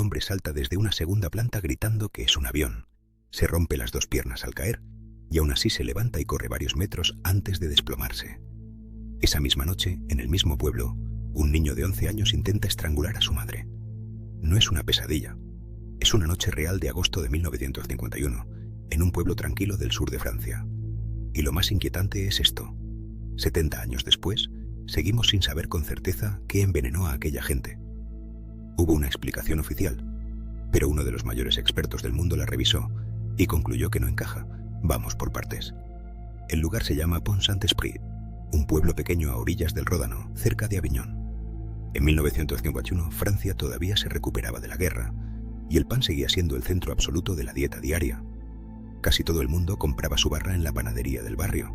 hombre salta desde una segunda planta gritando que es un avión. Se rompe las dos piernas al caer y aún así se levanta y corre varios metros antes de desplomarse. Esa misma noche, en el mismo pueblo, un niño de 11 años intenta estrangular a su madre. No es una pesadilla. Es una noche real de agosto de 1951, en un pueblo tranquilo del sur de Francia. Y lo más inquietante es esto. 70 años después, seguimos sin saber con certeza qué envenenó a aquella gente. Hubo una explicación oficial, pero uno de los mayores expertos del mundo la revisó y concluyó que no encaja. Vamos por partes. El lugar se llama Pont-Saint-Esprit, un pueblo pequeño a orillas del Ródano, cerca de Aviñón. En 1951, Francia todavía se recuperaba de la guerra y el pan seguía siendo el centro absoluto de la dieta diaria. Casi todo el mundo compraba su barra en la panadería del barrio.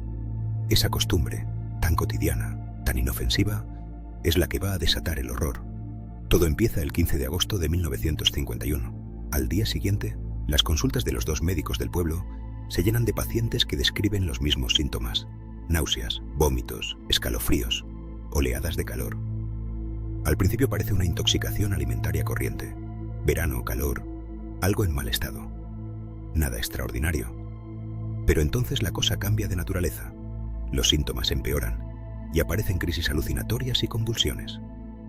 Esa costumbre, tan cotidiana, tan inofensiva, es la que va a desatar el horror. Todo empieza el 15 de agosto de 1951. Al día siguiente, las consultas de los dos médicos del pueblo se llenan de pacientes que describen los mismos síntomas: náuseas, vómitos, escalofríos, oleadas de calor. Al principio parece una intoxicación alimentaria corriente. Verano, calor, algo en mal estado. Nada extraordinario. Pero entonces la cosa cambia de naturaleza. Los síntomas empeoran y aparecen crisis alucinatorias y convulsiones.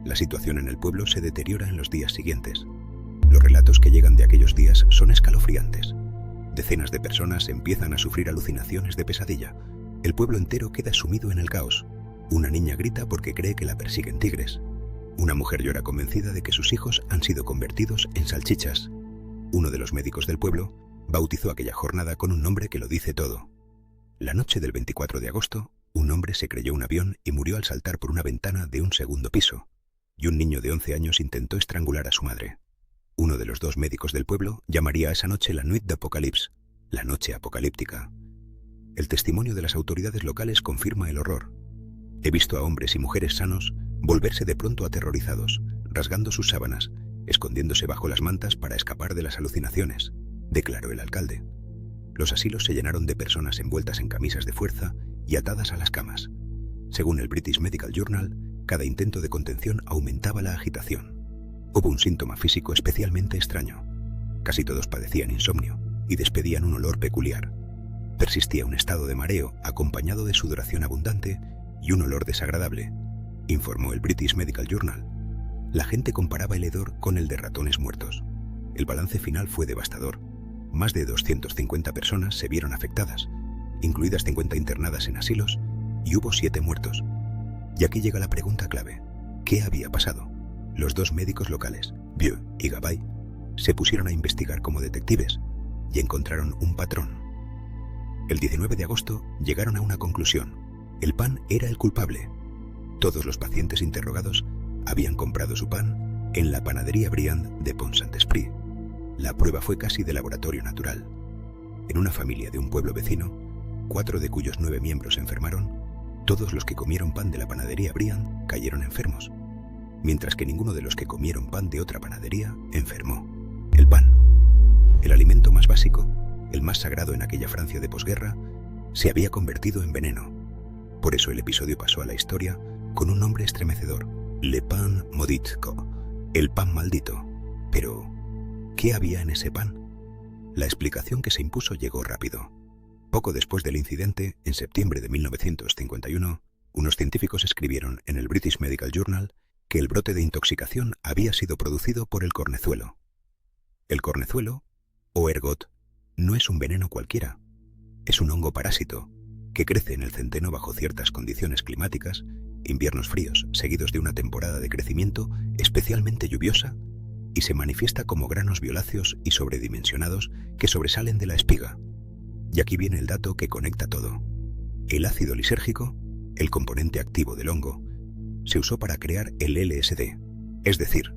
La situación en el pueblo se deteriora en los días siguientes. Los relatos que llegan de aquellos días son escalofriantes. Decenas de personas empiezan a sufrir alucinaciones de pesadilla. El pueblo entero queda sumido en el caos. Una niña grita porque cree que la persiguen tigres. Una mujer llora convencida de que sus hijos han sido convertidos en salchichas. Uno de los médicos del pueblo bautizó aquella jornada con un nombre que lo dice todo. La noche del 24 de agosto, un hombre se creyó un avión y murió al saltar por una ventana de un segundo piso. Y un niño de 11 años intentó estrangular a su madre. Uno de los dos médicos del pueblo llamaría a esa noche la Nuit d'Apocalypse, la noche apocalíptica. El testimonio de las autoridades locales confirma el horror. He visto a hombres y mujeres sanos volverse de pronto aterrorizados, rasgando sus sábanas, escondiéndose bajo las mantas para escapar de las alucinaciones, declaró el alcalde. Los asilos se llenaron de personas envueltas en camisas de fuerza y atadas a las camas. Según el British Medical Journal, cada intento de contención aumentaba la agitación. Hubo un síntoma físico especialmente extraño. Casi todos padecían insomnio y despedían un olor peculiar. Persistía un estado de mareo acompañado de sudoración abundante y un olor desagradable, informó el British Medical Journal. La gente comparaba el hedor con el de ratones muertos. El balance final fue devastador. Más de 250 personas se vieron afectadas, incluidas 50 internadas en asilos, y hubo 7 muertos. Y aquí llega la pregunta clave. ¿Qué había pasado? Los dos médicos locales, Vieux y Gabay, se pusieron a investigar como detectives y encontraron un patrón. El 19 de agosto llegaron a una conclusión. El pan era el culpable. Todos los pacientes interrogados habían comprado su pan en la panadería Briand de Pont-Saint-Esprit. La prueba fue casi de laboratorio natural. En una familia de un pueblo vecino, 4 de cuyos 9 miembros enfermaron, todos los que comieron pan de la panadería Briand cayeron enfermos, mientras que ninguno de los que comieron pan de otra panadería enfermó. El pan, el alimento más básico, el más sagrado en aquella Francia de posguerra, se había convertido en veneno. Por eso el episodio pasó a la historia con un nombre estremecedor: Le pain maudit, el pan maldito. Pero, ¿qué había en ese pan? La explicación que se impuso llegó rápido. Poco después del incidente, en septiembre de 1951, unos científicos escribieron en el British Medical Journal que el brote de intoxicación había sido producido por el cornezuelo. El cornezuelo, o ergot, no es un veneno cualquiera. Es un hongo parásito que crece en el centeno bajo ciertas condiciones climáticas, inviernos fríos seguidos de una temporada de crecimiento especialmente lluviosa, y se manifiesta como granos violáceos y sobredimensionados que sobresalen de la espiga. Y aquí viene el dato que conecta todo. El ácido lisérgico, el componente activo del hongo, se usó para crear el LSD, es decir,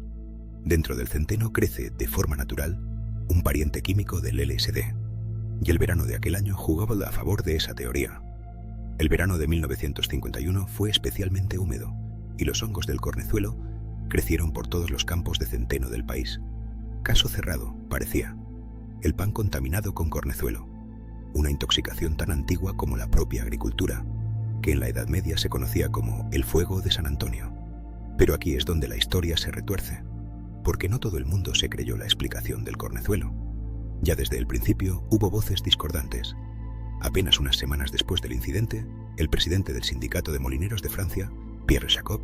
dentro del centeno crece de forma natural un pariente químico del LSD, y el verano de aquel año jugaba a favor de esa teoría. El verano de 1951 fue especialmente húmedo, y los hongos del cornezuelo crecieron por todos los campos de centeno del país. Caso cerrado, parecía. El pan contaminado con cornezuelo, una intoxicación tan antigua como la propia agricultura, que en la Edad Media se conocía como el fuego de San Antonio. Pero aquí es donde la historia se retuerce, porque no todo el mundo se creyó la explicación del cornezuelo. Ya desde el principio hubo voces discordantes. Apenas unas semanas después del incidente, el presidente del Sindicato de Molineros de Francia, Pierre Jacob,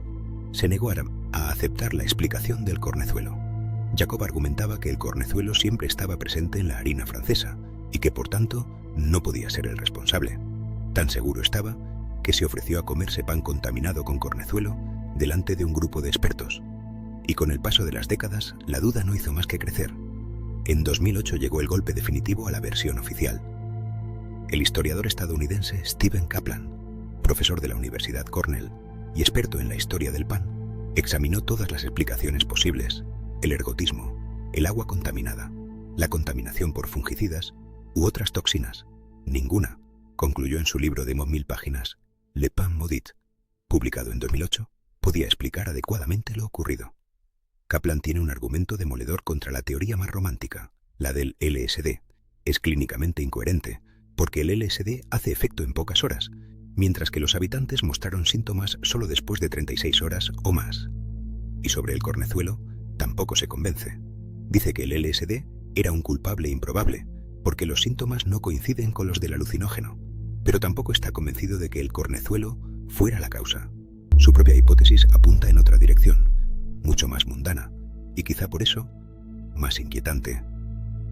se negó a aceptar la explicación del cornezuelo. Jacob argumentaba que el cornezuelo siempre estaba presente en la harina francesa y que, por tanto, no podía ser el responsable. Tan seguro estaba que se ofreció a comerse pan contaminado con cornezuelo delante de un grupo de expertos. Y con el paso de las décadas, la duda no hizo más que crecer. En 2008 llegó el golpe definitivo a la versión oficial. El historiador estadounidense Stephen Kaplan, profesor de la Universidad Cornell y experto en la historia del pan, examinó todas las explicaciones posibles: el ergotismo, el agua contaminada, la contaminación por fungicidas u otras toxinas. Ninguna, concluyó en su libro de 1000 páginas, Le Pain Maudit, publicado en 2008, podía explicar adecuadamente lo ocurrido. Kaplan tiene un argumento demoledor contra la teoría más romántica, la del LSD. Es clínicamente incoherente, porque el LSD hace efecto en pocas horas, mientras que los habitantes mostraron síntomas solo después de 36 horas o más. Y sobre el cornezuelo, tampoco se convence. Dice que el LSD era un culpable improbable, porque los síntomas no coinciden con los del alucinógeno, pero tampoco está convencido de que el cornezuelo fuera la causa. Su propia hipótesis apunta en otra dirección, mucho más mundana, y quizá por eso, más inquietante.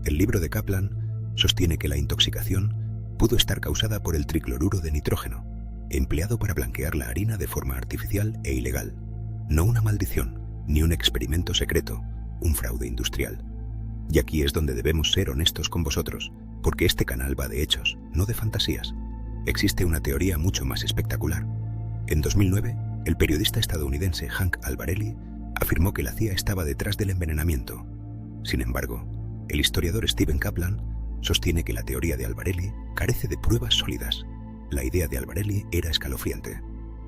El libro de Kaplan sostiene que la intoxicación pudo estar causada por el tricloruro de nitrógeno, empleado para blanquear la harina de forma artificial e ilegal. No una maldición, ni un experimento secreto, un fraude industrial. Y aquí es donde debemos ser honestos con vosotros, porque este canal va de hechos, no de fantasías. Existe una teoría mucho más espectacular. En 2009, el periodista estadounidense Hank Albarelli afirmó que la CIA estaba detrás del envenenamiento. Sin embargo, el historiador Stephen Kaplan sostiene que la teoría de Albarelli carece de pruebas sólidas. La idea de Albarelli era escalofriante,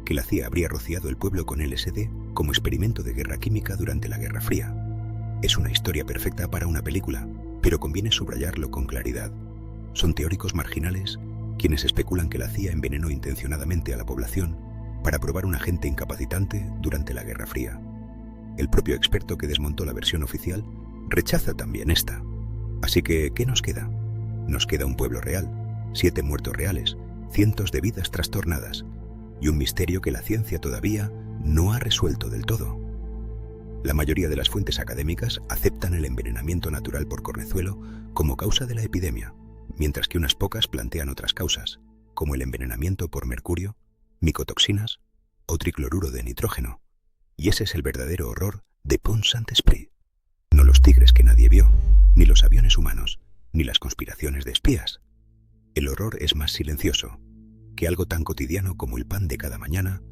que la CIA habría rociado el pueblo con LSD como experimento de guerra química durante la Guerra Fría. Es una historia perfecta para una película, pero conviene subrayarlo con claridad. Son teóricos marginales quienes especulan que la CIA envenenó intencionadamente a la población para probar un agente incapacitante durante la Guerra Fría. El propio experto que desmontó la versión oficial rechaza también esta. Así que, ¿qué nos queda? Nos queda un pueblo real, 7 muertos reales, cientos de vidas trastornadas y un misterio que la ciencia todavía no ha resuelto del todo. La mayoría de las fuentes académicas aceptan el envenenamiento natural por cornezuelo como causa de la epidemia, mientras que unas pocas plantean otras causas, como el envenenamiento por mercurio, micotoxinas o tricloruro de nitrógeno. Y ese es el verdadero horror de Pont-Saint-Esprit. No los tigres que nadie vio, ni los aviones humanos, ni las conspiraciones de espías. El horror es más silencioso, que algo tan cotidiano como el pan de cada mañana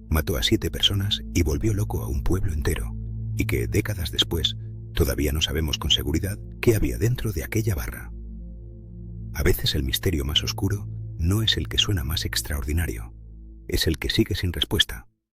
mató a 7 personas y volvió loco a un pueblo entero, y que, décadas después, todavía no sabemos con seguridad qué había dentro de aquella barra. A veces el misterio más oscuro no es el que suena más extraordinario, es el que sigue sin respuesta.